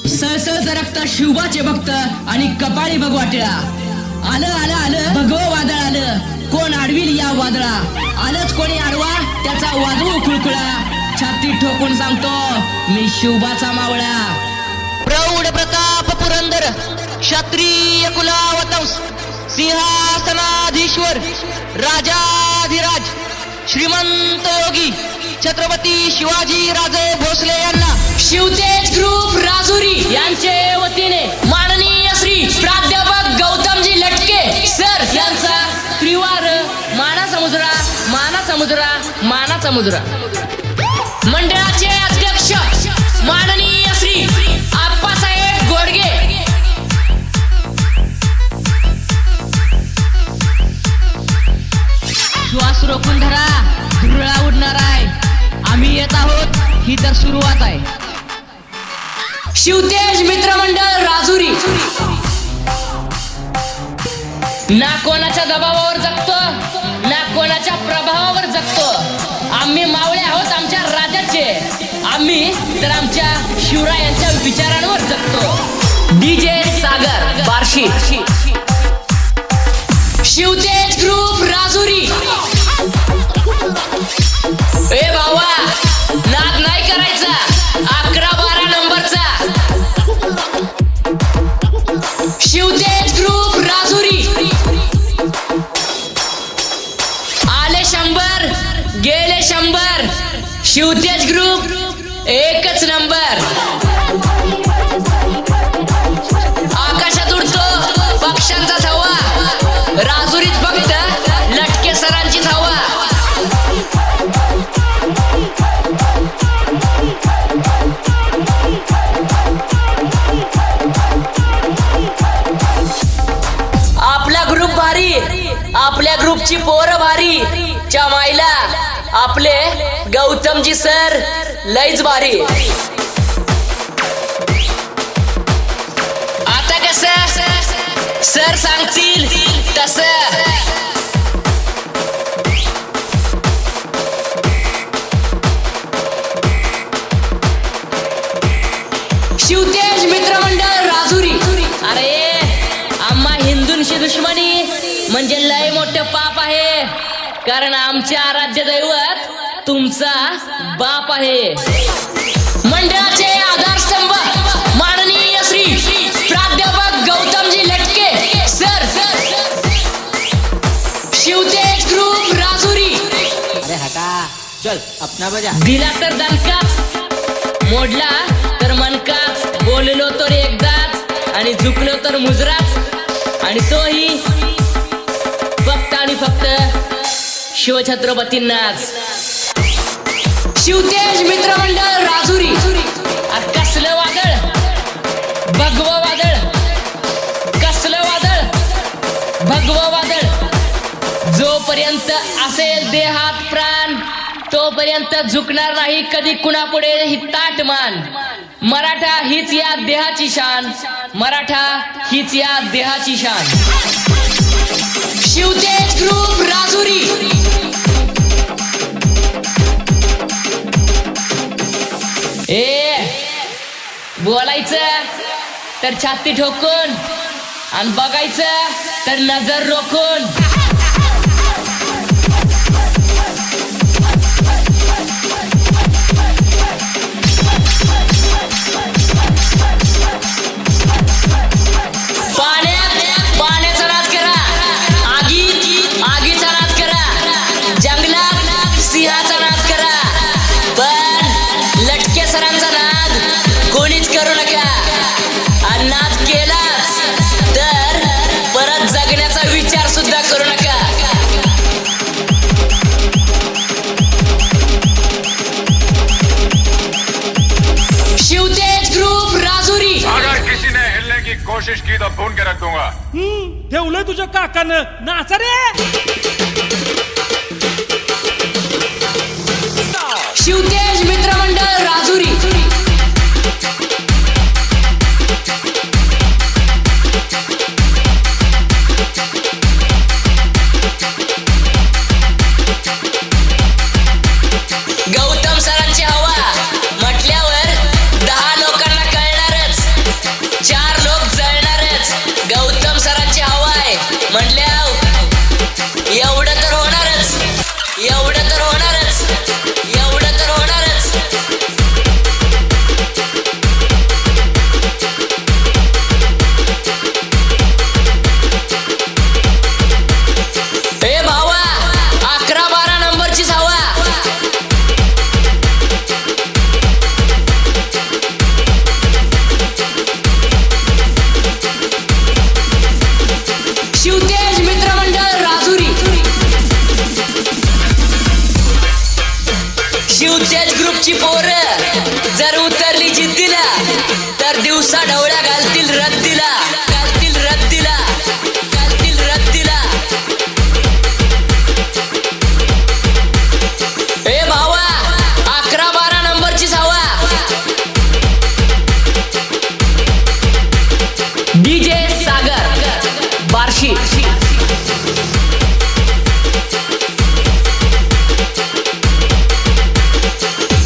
सळसळ रक्त शिवबाचे भक्त आणि कपाळी भगवाटिळा. आलं आलं आलं भगव वादळ आलं, कोण आडविल या वादळा. आलंच कोणी आडवा त्याचा वाजवू खुळखुळा. छाती ठोकून सांगतो मी शिवबाचा मावळा. प्रौढ प्रताप पुरंदर क्षत्रिय कुलावतंस सिंहासनाधीश्वर राजाधिराज श्रीमंत योगी छत्रपती शिवाजी राजे भोसले यांना शिवतेज ग्रुप राजुरी यांचे वतीने माननीय श्री प्राध्यापक गौतमजी लटके सर यांचा त्रिवार मानासमुद्रा मानासमुद्रा मानासमुद्रा. मंडळाचे अध्यक्ष माननीय श्री आप्पासाहेब गोडगे. श्वास रोखून धरा, धुरळा उडणार आहे. आम्ही येत आहोत, ही तर सुरुवात आहे. शिवतेज मित्रमंडळ राजुरी ना कोणाच्या दबावावर जगतो ना कोणाच्या प्रभावावर जगतो. आम्ही मावळे आहोत आमच्या राजाचे. आम्ही तर आमच्या शिवरायांच्या विचारांवर जगतो. डीजे सागर बार्शी. शिवतेज ग्रुप राजुरी. ए भावा, नाद नाही करायचा. 11-12 नंबरचा. शिवतेज ग्रुप राजुरी. आले 100 गेले 100. शिवतेज ग्रुप एकच नंबर. आकाशात उडतो पक्ष्यांचा थवा, राजुरीत फक्त लटके सरांची हवा. आपला ग्रुप भारी, आपल्या ग्रुपची पोरं भारी. च्या माईला आपले गौतमजी सर लईच भारी. आता कसं सर सांगतील तसं. शिवतेज मित्रमंडळ राजुरी. अरे आम्हा हिंदूंशी दुश्मनी म्हणजे लय मोठं पाप आहे, कारण आमचे आराध्य दैवत तुमचा बाप आहे. मंडळाचे आधारस्तंभ माननीय श्री प्राध्यापक गौतमजी लटके सर. शिवतेज ग्रुप राजुरी. अरे हटा, चल अपना बजा. दिला तर दणकाच, मोडला तर मनकाच. बोललो तर एकदाच आणि झुकलो तर मुजराच. आणि तोही फक्त आणि फक्त शिवछत्रपतींनाच. शिवतेज मित्रमंडळ राजुरी. कसलं वादळ, भगवं वादळ. कसलं वादळ, भगवं वादळ. जोपर्यंत असेल देहात प्राण तोपर्यंत झुकणार नाही कधी कुणापुढे ही ताटमान. मराठा हीच या देहाची शान, मराठा हीच या देहाची शान. शिवतेज ग्रुप राजुरी. बोलायचं तर छाती ठोकून आणि बघायचं तर नजर रोखून. पाण्याचा नाद करा, आगीचा नाद करा, जंगलात सिंहाचा नाद करा, पण लटके सरांचा नाद कोणीच करू नका. आणि नाद केलाच तर परत जगण्याचा विचार सुद्धा करू नका. शिवतेज ग्रुप राजुरी. अगर किसी ने हिलने की कोशिश की तो भून के रख दूंगा. ठेवलंय तुझ्या काकानं. नाचा रे. शिवतेज मित्रमंडळ राजुरी. गौतम सरांची हवा म्हटल्यावर 10 लोकांना कळणारच. बार्शी.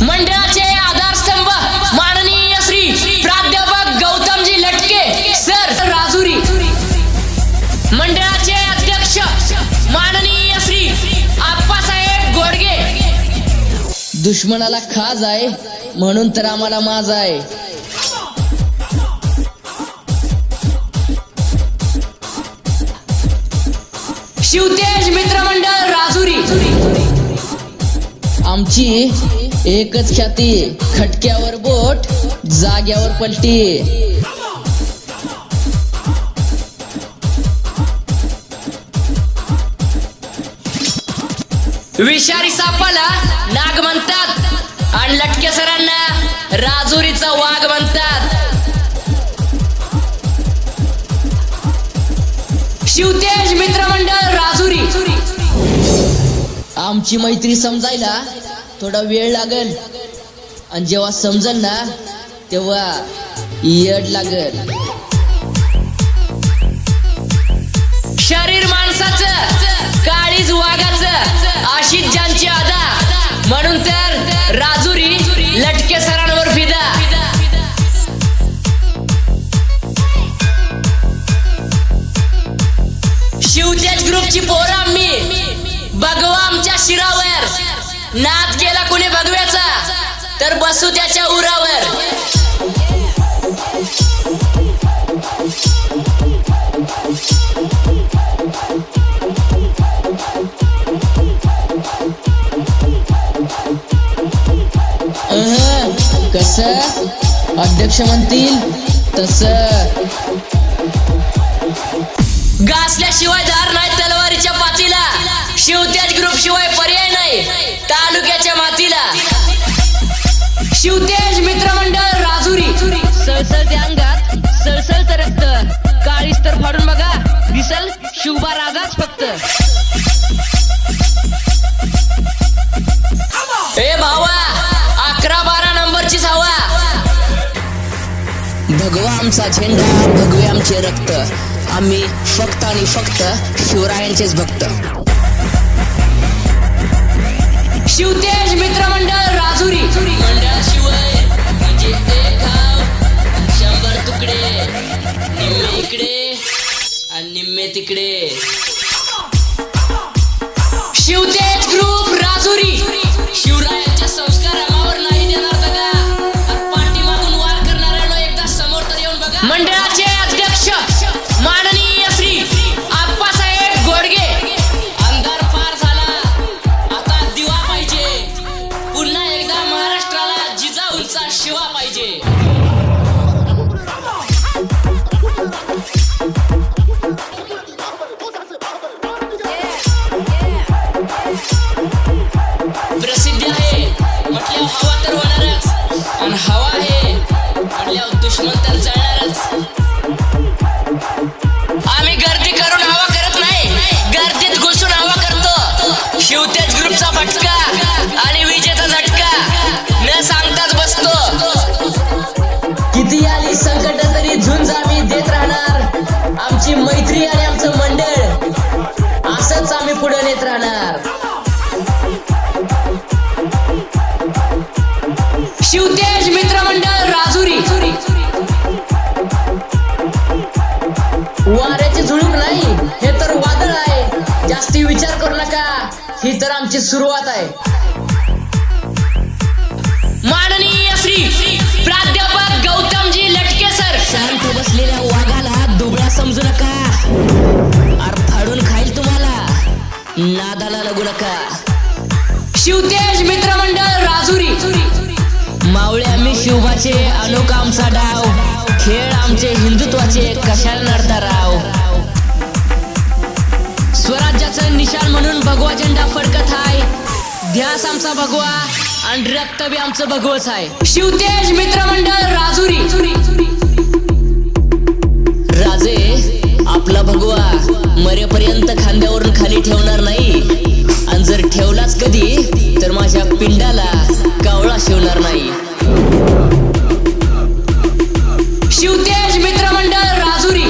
मंडळाचे आधारस्तंभ माननीय श्री प्राध्यापक गौतमजी लटके सर राजुरी. मंडळाचे अध्यक्ष माननीय श्री आप्पासाहेब गोडगे. दुश्मनाला खाज आहे म्हणून तर आम्हाला माज आहे. शिवतेज मित्रमंडळ राजुरी. आमची एकच ख्याती, खटक्यावर बोट जाग्यावर पलटी. विषारी सापाला नाग म्हणतात आणि लटके सरांना राजुरीचा वाघ म्हणतात. शिवतेज मित्रमंडळ राजुरी. आमची मैत्री समजायला थोडा वेळ लागल आणि जेव्हा समजल ना तेव्हा येड लागल. शरीर माणसाचं काळीज वाघाचं अशीच ज्यांची अदा म्हणून तर राजुरी लटके सरांवर फिदा. शिवतेज ग्रुपची पोरं आम्ही, भगवा आमच्या शिरावर. नाद केला कुणी भगव्याचा तर बसू त्याच्या उरावर. कस अध्यक्ष म्हणतील तस. घासल्याशिवाय धार नाही तलवारीच्या पातीला. शिवतेज ग्रुप शिवाय पर्याय नाही तालुक्याच्या मातीला. शिवतेज मित्रमंडळ राजुरी. सळसळते अंगात सळसळत रक्त, काळीच तर फाडून बघा दिसल शुभा रागाच फक्त. ए भावा 11-12 नंबरची हवा. भगवा आमचा झेंडा, भगवे आमचे रक्त. आम्ही फक्त आणि फक्त शिवरायांचेच भक्त. शिवतेज मित्रमंडळ राजुरी. मंडळाशिवाय म्हणजे एक गाव 100 तुकडे, निम्मे इकडे आणि निम्मे तिकडे. शिवतेज ग्रुप राजुरी. शिवरायांच्या संस्कार आमावर नाही देणार दगा. पाठीमागून वार करणाऱ्याला एकदा समोर तर येऊन बघा. मंडळाचे अध्यक्ष माननीय श्री आप्पासाहेब गोडगे. अंधार फार झाला, आता दिवा पाहिजे. पुन्हा एकदा महाराष्ट्राला जिजाऊंचा शिवा पाहिजे. प्रसिद्धी आहे म्हटल्यावर हवा तर होणारच, आणि हवा आहे म्हटल्यावर दुश्मन तर जळणारच. आम्ही गर्दी करून हवा करत नाही, गर्दीत घुसून हवा करतो. शिवतेज ग्रुपचा फटका आणि विजेचा झटका न सांगताच बसतो. किती आली संकट तरी झुंज आम्ही देत राहणार. आमची मैत्री आणि आमचं मंडळ असंच आम्ही पुढे नेत राहणार. शिवतेज मित्रमंडळ राजुरी. वाऱ्याची झुळूक नाही हे तर वादळ आहे. जास्ती विचार करू नका, ही तर आमची सुरुवात आहे. माननीय श्री प्राध्यापक गौतमजी लटके सर. शांत बसलेल्या वाघाला दुबळा समजू नका. आर फाडून खाईल तुम्हाला, नादाला लागू नका. शिवतेज मित्रमंडळ राजुरी. मावळे आम्ही शिवबाचे, अनोखा आमचा डाव. खेळ आमचे हिंदुत्वाचे, कशाला नडता राव. स्वराज्याचं निशाण म्हणून भगवा झेंडा फडकत आहे. ध्यास आमचा भगवा आणि रक्त बी आमचं भगवच आहे. शिवतेज मित्रमंडळ राजुरी. राजे आपला भगवा मरेपर्यंत खांद्यावरून खाली ठेवणार नाही, आणि जर ठेवलाच कधी तर माझ्या पिंडाला कावळा शिवणार नाही. शिवतेज मित्रमंडळ राजुरी.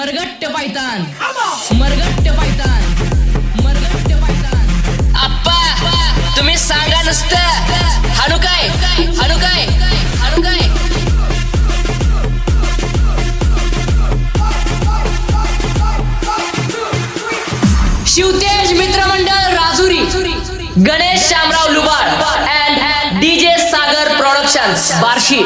मरगट्ट पायतान मरगट्ट पायतान मरगट्ट पायतान. आप्पा तुम्ही सांगा नुसतं हाणू काय हाणू काय हाणू काय. शिवतेज मित्रमंडळ Rajuri, Ganesh Shamrao Lubad and DJ Sagar productions Barshi.